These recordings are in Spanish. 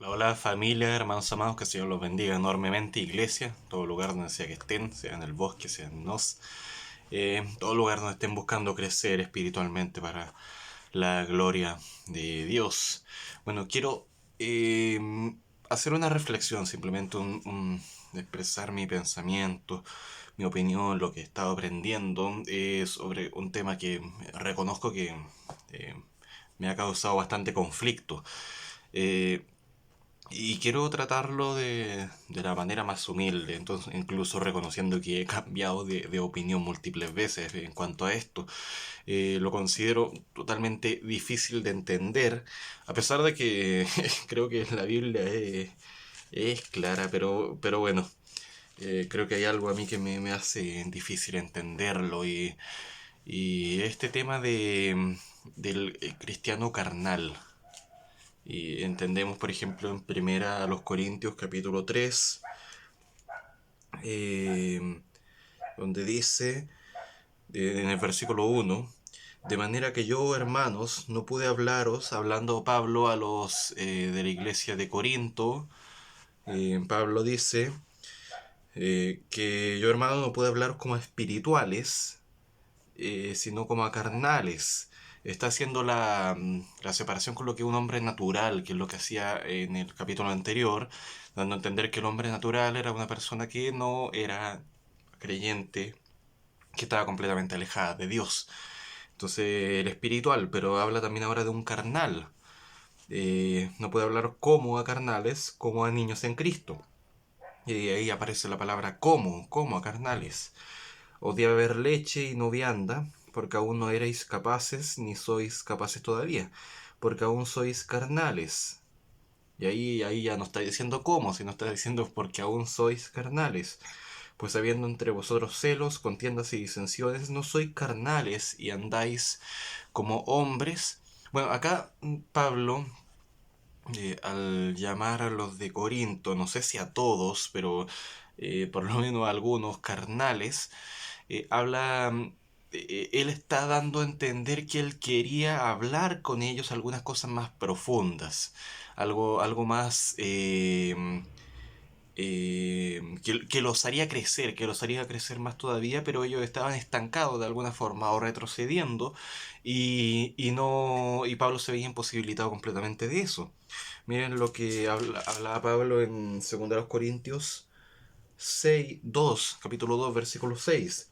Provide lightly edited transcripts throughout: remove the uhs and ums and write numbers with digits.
Hola, hola familia, hermanos amados, que el Señor los bendiga enormemente, iglesia, todo lugar donde sea que estén, sea en el bosque, sea en nos, todo lugar donde estén buscando crecer espiritualmente para la gloria de Dios. Bueno, quiero eh, hacer una reflexión, simplemente expresar mi pensamiento, mi opinión, lo que he estado aprendiendo sobre un tema que reconozco que eh, me ha causado bastante conflicto. Eh, y quiero tratarlo de la manera más humilde, entonces incluso reconociendo que he cambiado de opinión múltiples veces en cuanto a esto. Lo considero totalmente difícil de entender, a pesar de que creo que la Biblia es clara, pero bueno, creo que hay algo a mí que me hace difícil entenderlo y este tema del cristiano carnal. Y entendemos, por ejemplo, en primera a los Corintios capítulo 3 eh, donde dice, en el versículo 1, de manera que yo, hermanos, no pude hablaros, hablando Pablo a los de la iglesia de Corinto, Pablo dice que yo, hermano, no pude hablaros como a espirituales, sino como a carnales. Está haciendo la separación con lo que es un hombre natural, que es lo que hacía en el capítulo anterior, dando a entender que el hombre natural era una persona que no era creyente, que estaba completamente alejada de Dios. Entonces, el espiritual, pero habla también ahora de un carnal. No puede hablar como a carnales, como a niños en Cristo. Y ahí aparece la palabra como a carnales. Os di a beber leche y no vianda, porque aún no erais capaces, ni sois capaces todavía, porque aún sois carnales. Y ahí ya no está diciendo cómo, sino está diciendo porque aún sois carnales. Pues habiendo entre vosotros celos, contiendas y disensiones, no sois carnales y andáis como hombres. Bueno, acá Pablo, al llamar a los de Corinto, no sé si a todos, pero por lo menos a algunos carnales, él está dando a entender que él quería hablar con ellos algunas cosas más profundas, algo más que los haría crecer, que los haría crecer más todavía, pero ellos estaban estancados de alguna forma o retrocediendo y no y Pablo se veía imposibilitado completamente de eso. Miren lo que hablaba Pablo en 2 Corintios 2 capítulo 2 versículo 6.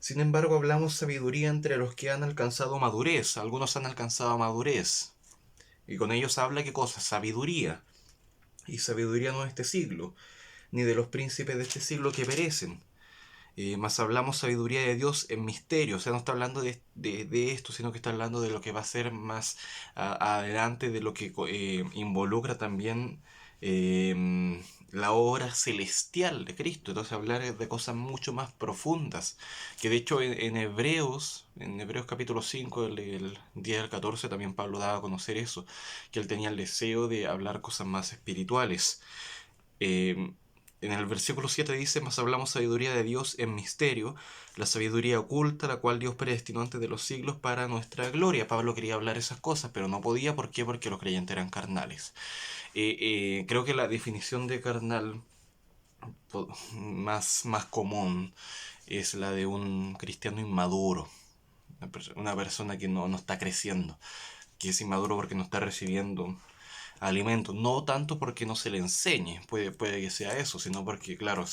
Sin embargo, hablamos sabiduría entre los que han alcanzado madurez. Algunos han alcanzado madurez. Y con ellos habla qué cosa? Sabiduría. Y sabiduría no de este siglo, ni de los príncipes de este siglo que perecen. Más hablamos sabiduría de Dios en misterio. O sea, no está hablando de esto, sino que está hablando de lo que va a ser más adelante, de lo que involucra también la obra celestial de Cristo. Entonces hablar de cosas mucho más profundas. Que de hecho en Hebreos capítulo 5 el 10 al 14 también Pablo daba a conocer eso, que él tenía el deseo de hablar cosas más espirituales. Eh, en el versículo 7 dice, mas hablamos sabiduría de Dios en misterio, la sabiduría oculta, la cual Dios predestinó antes de los siglos para nuestra gloria. Pablo quería hablar esas cosas, pero no podía. ¿Por qué? Porque los creyentes eran carnales. Creo que la definición de carnal más común es la de un cristiano inmaduro, una persona que no está creciendo, que es inmaduro porque no está recibiendo alimento, no tanto porque no se le enseñe, puede que sea eso, sino porque, claro,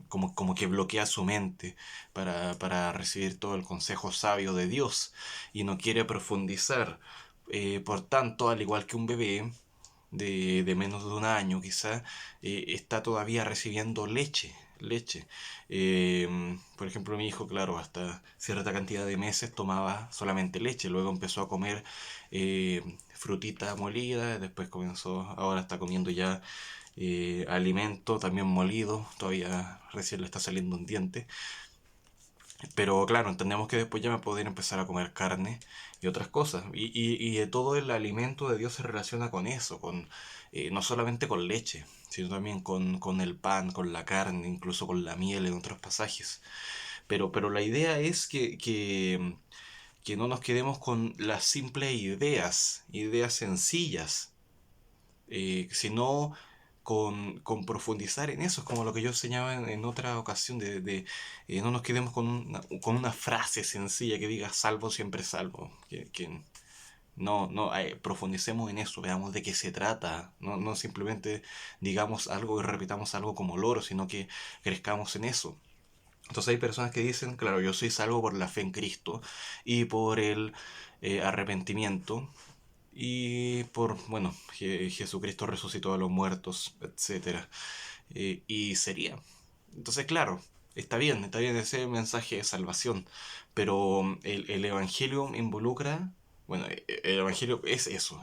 como que bloquea su mente para recibir todo el consejo sabio de Dios y no quiere profundizar. Por tanto, al igual que un bebé de menos de un año quizá, está todavía recibiendo leche. Por ejemplo, mi hijo, claro, hasta cierta cantidad de meses tomaba solamente leche, luego empezó a comer frutita molida, después ahora está comiendo ya alimento también molido, todavía recién le está saliendo un diente. Pero claro, entendemos que después ya va a poder empezar a comer carne y otras cosas. Y de todo el alimento de Dios se relaciona con eso, no solamente con leche, sino también con el pan, con la carne, incluso con la miel en otros pasajes. Pero la idea es que no nos quedemos con las simples ideas sencillas sino con profundizar en eso. Es como lo que yo enseñaba en otra ocasión, no nos quedemos con una frase sencilla que diga salvo siempre salvo. Profundicemos en eso, veamos de qué se trata, no simplemente digamos algo y repitamos algo como loro, sino que crezcamos en eso. Entonces hay personas que dicen, claro, yo soy salvo por la fe en Cristo y por el arrepentimiento y por, bueno, Jesucristo resucitó a los muertos, etcétera. Y sería. Entonces, claro, está bien ese mensaje de salvación, pero el Evangelio involucra, bueno, el Evangelio es eso,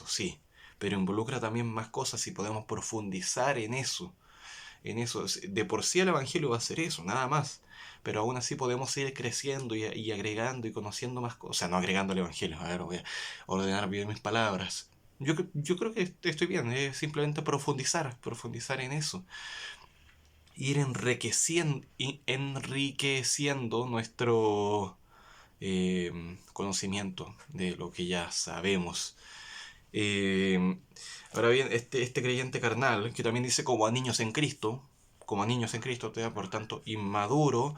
sí, pero involucra también más cosas y podemos profundizar en eso. En eso, de por sí el Evangelio va a ser eso, nada más. Pero aún así podemos ir creciendo y agregando y conociendo más cosas. O sea, no agregando el Evangelio. A ver, voy a ordenar bien mis palabras. Yo creo que estoy bien, es simplemente profundizar en eso. Ir enriqueciendo nuestro conocimiento de lo que ya sabemos. Eh, Ahora bien, este creyente carnal, que también dice como a niños en Cristo, por tanto, inmaduro,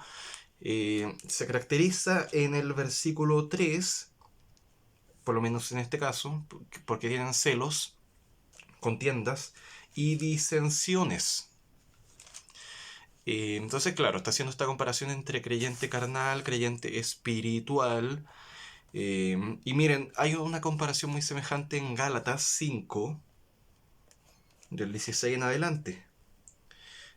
se caracteriza en el versículo 3, por lo menos en este caso, porque tienen celos, contiendas y disensiones. Entonces, claro, está haciendo esta comparación entre creyente carnal, creyente espiritual. Y miren, hay una comparación muy semejante en Gálatas 5, del 16 en adelante,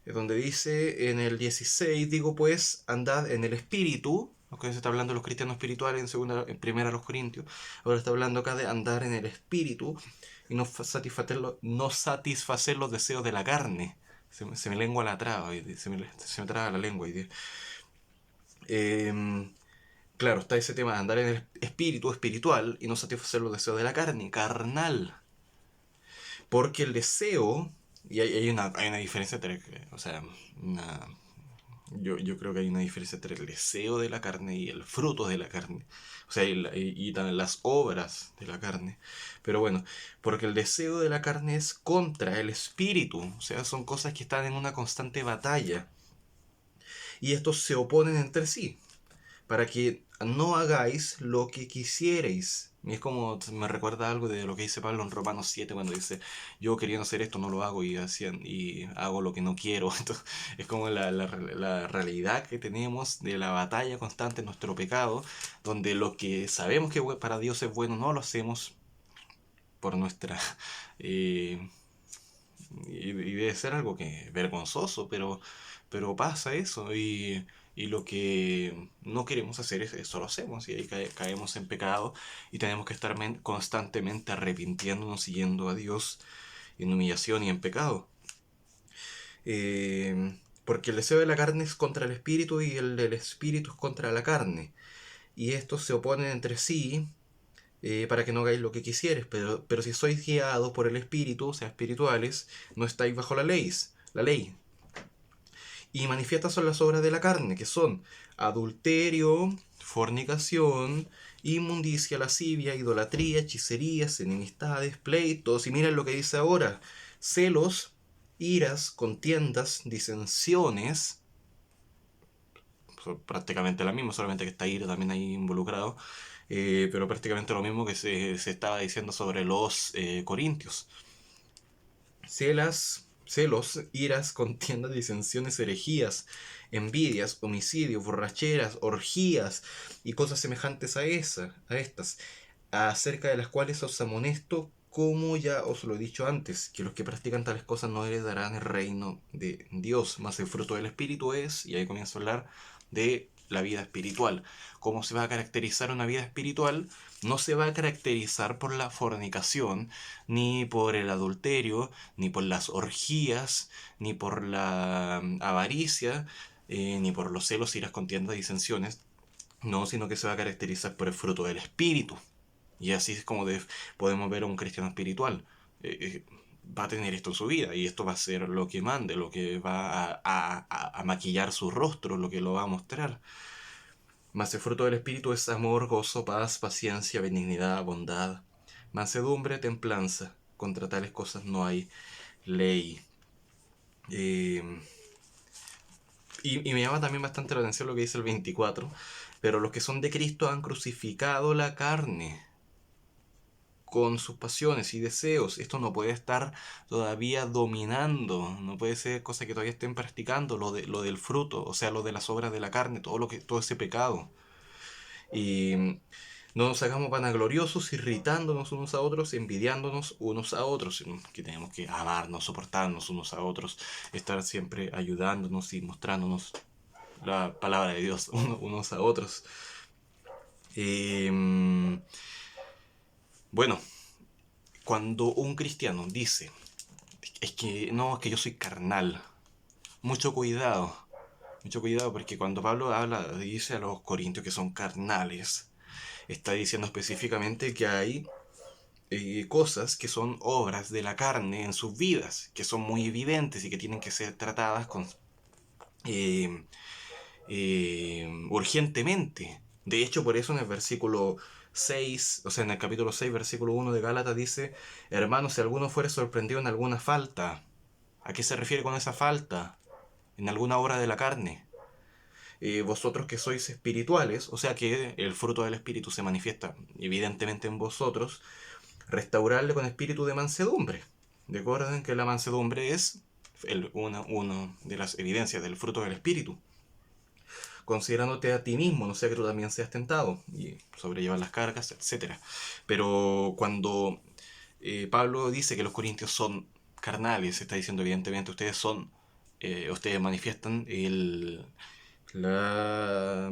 donde dice en el 16, digo pues, andad en el espíritu, lo que se está hablando de los cristianos espirituales en primera a los Corintios, ahora está hablando acá de andar en el espíritu y no satisfacer los deseos de la carne. Se me lengua la traba, se me traba la lengua. Eh, claro, está ese tema de andar en el espíritu espiritual y no satisfacer los deseos de la carne, carnal. Porque el deseo, y hay una diferencia entre, o sea, yo creo que hay una diferencia entre el deseo de la carne y el fruto de la carne. O sea, y también las obras de la carne. Pero bueno, porque el deseo de la carne es contra el espíritu. O sea, son cosas que están en una constante batalla. Y estos se oponen entre sí, para que no hagáis lo que quisierais. Y es como, me recuerda algo de lo que dice Pablo en Romanos 7 cuando dice, yo queriendo hacer esto no lo hago y hago lo que no quiero. Entonces, es como la realidad que tenemos de la batalla constante en nuestro pecado, donde lo que sabemos que para Dios es bueno no lo hacemos por nuestra... Eh, y debe ser algo que vergonzoso, pero pasa eso y lo que no queremos hacer es eso lo hacemos y ahí caemos en pecado y tenemos que estar constantemente arrepintiéndonos, siguiendo a Dios en humillación y en pecado. Porque el deseo de la carne es contra el espíritu y el del espíritu es contra la carne. Y estos se oponen entre sí para que no hagáis lo que quisieres, pero si sois guiados por el espíritu, o sea, espirituales, no estáis bajo la ley. Y manifiestas son las obras de la carne, que son adulterio, fornicación, inmundicia, lascivia, idolatría, hechicerías, enemistades, pleitos. Y miren lo que dice ahora: celos, iras, contiendas, disensiones. Son prácticamente la misma, solamente que está ira también ahí involucrado. Pero prácticamente lo mismo que se estaba diciendo sobre los corintios. Celos, iras, contiendas, disensiones, herejías, envidias, homicidios, borracheras, orgías y cosas semejantes a estas, acerca de las cuales os amonesto, como ya os lo he dicho antes, que los que practican tales cosas no heredarán el reino de Dios, mas el fruto del Espíritu es, y ahí comienzo a hablar de la vida espiritual. ¿Cómo se va a caracterizar una vida espiritual? No se va a caracterizar por la fornicación, ni por el adulterio, ni por las orgías, ni por la avaricia, ni por los celos, iras, contiendas, disensiones. No, sino que se va a caracterizar por el fruto del espíritu. Y así es como podemos ver a un cristiano espiritual. Va a tener esto en su vida y esto va a ser lo que mande, lo que va a maquillar su rostro, lo que lo va a mostrar. Mas el fruto del Espíritu es amor, gozo, paz, paciencia, benignidad, bondad, mansedumbre, templanza. contra tales cosas no hay ley. Eh, y me llama también bastante la atención lo que dice el 24. Pero los que son de Cristo han crucificado la carne con sus pasiones y deseos. Esto no puede estar todavía dominando, no puede ser cosa que todavía estén practicando lo del fruto, o sea, lo de las obras de la carne, todo ese pecado. Y no nos hagamos vanagloriosos, irritándonos unos a otros, envidiándonos unos a otros, sino que tenemos que amarnos, soportarnos unos a otros, estar siempre ayudándonos y mostrándonos la palabra de Dios unos a otros. Bueno, cuando un cristiano dice, es que no, es que yo soy carnal, mucho cuidado, porque cuando Pablo dice a los corintios que son carnales, está diciendo específicamente que hay cosas que son obras de la carne en sus vidas, que son muy evidentes y que tienen que ser tratadas con eh, urgentemente. De hecho, por eso en el versículo 6, o sea, en el capítulo 6, versículo 1 de Gálatas dice, hermanos, si alguno fuere sorprendido en alguna falta, ¿a qué se refiere con esa falta? En alguna obra de la carne. Vosotros que sois espirituales, o sea que el fruto del espíritu se manifiesta evidentemente en vosotros, restaurarle con espíritu de mansedumbre. Recuerden que la mansedumbre es una de las evidencias del fruto del espíritu. Considerándote a ti mismo, no sea que tú también seas tentado, y sobrellevar las cargas, etcétera. Pero cuando Pablo dice que los corintios son carnales, está diciendo evidentemente ustedes manifiestan la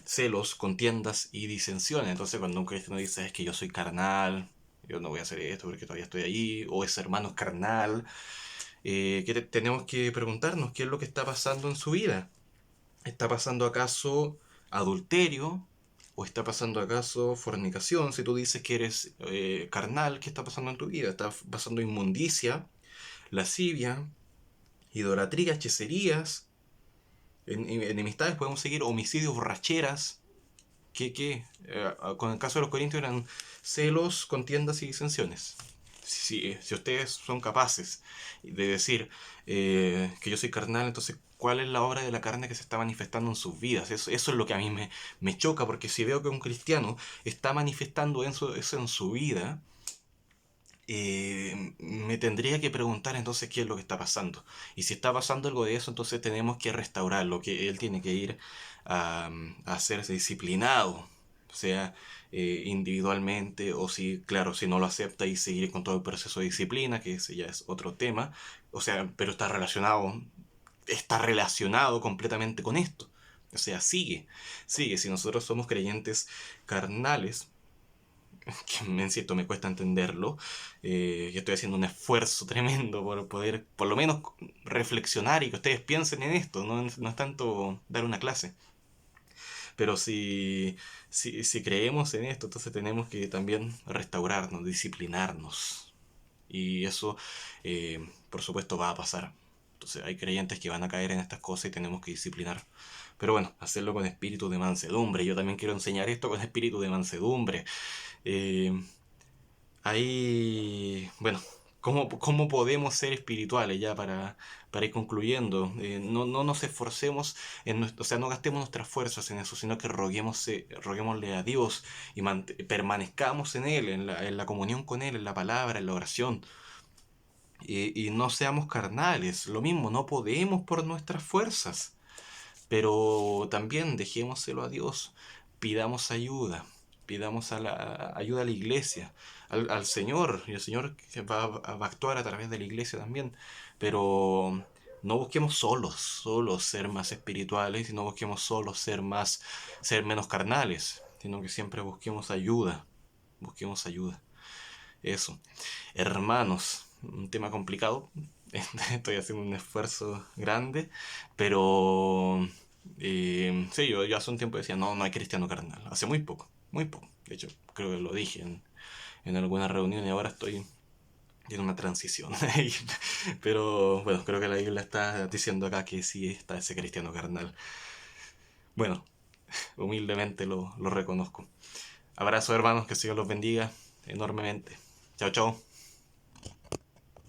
celos, contiendas y disensiones. Entonces cuando un cristiano dice es que yo soy carnal, yo no voy a hacer esto porque todavía estoy allí, o ese hermano es carnal, tenemos que preguntarnos qué es lo que está pasando en su vida. ¿Está pasando acaso adulterio? ¿O está pasando acaso fornicación? Si tú dices que eres carnal, ¿qué está pasando en tu vida? ¿Está pasando inmundicia, lascivia, idolatría, hechicerías, enemistades? Podemos seguir homicidios, borracheras. Con el caso de los corintios eran celos, contiendas y disensiones. Si ustedes son capaces de decir que yo soy carnal, entonces ¿cuál es la obra de la carne que se está manifestando en sus vidas? Eso es lo que a mí me choca, porque si veo que un cristiano está manifestando eso en su vida, me tendría que preguntar entonces qué es lo que está pasando. Y si está pasando algo de eso, entonces tenemos que restaurarlo, que él tiene que ir a ser disciplinado, o sea, individualmente, o si, claro, si no lo acepta y seguir con todo el proceso de disciplina, que ese ya es otro tema, o sea, pero está relacionado completamente con esto. O sea, sigue. Si nosotros somos creyentes carnales, que me insisto, me cuesta entenderlo, que estoy haciendo un esfuerzo tremendo por poder, por lo menos, reflexionar y que ustedes piensen en esto, no es tanto dar una clase. Pero si creemos en esto, entonces tenemos que también restaurarnos, disciplinarnos. Y eso, por supuesto, va a pasar. Entonces hay creyentes que van a caer en estas cosas y tenemos que disciplinar. Pero bueno, hacerlo con espíritu de mansedumbre. Yo también quiero enseñar esto con espíritu de mansedumbre. Eh, bueno, ¿cómo podemos ser espirituales ya para ir concluyendo? No nos esforcemos, o sea, no gastemos nuestras fuerzas en eso, sino que roguémosle a Dios y permanezcamos en Él, en la comunión con Él, en la palabra, en la oración. Y no seamos carnales, lo mismo, no podemos por nuestras fuerzas, pero también dejémoselo a Dios, pidamos ayuda, pidamos ayuda a la iglesia, al Señor, y el Señor que va a actuar a través de la iglesia también, pero no busquemos solos ser más espirituales, y no busquemos solos ser menos carnales, sino que siempre busquemos ayuda. Eso. Hermanos, un tema complicado. Estoy haciendo un esfuerzo grande, pero sí, yo hace un tiempo decía, no, no hay cristiano carnal. Hace muy poco, muy poco. De hecho, creo que lo dije en alguna reunión y ahora estoy en una transición. Pero bueno, creo que la Biblia está diciendo acá que sí está ese cristiano carnal. Bueno, humildemente lo reconozco. Abrazo, hermanos, que Dios los bendiga enormemente. Chao, chao.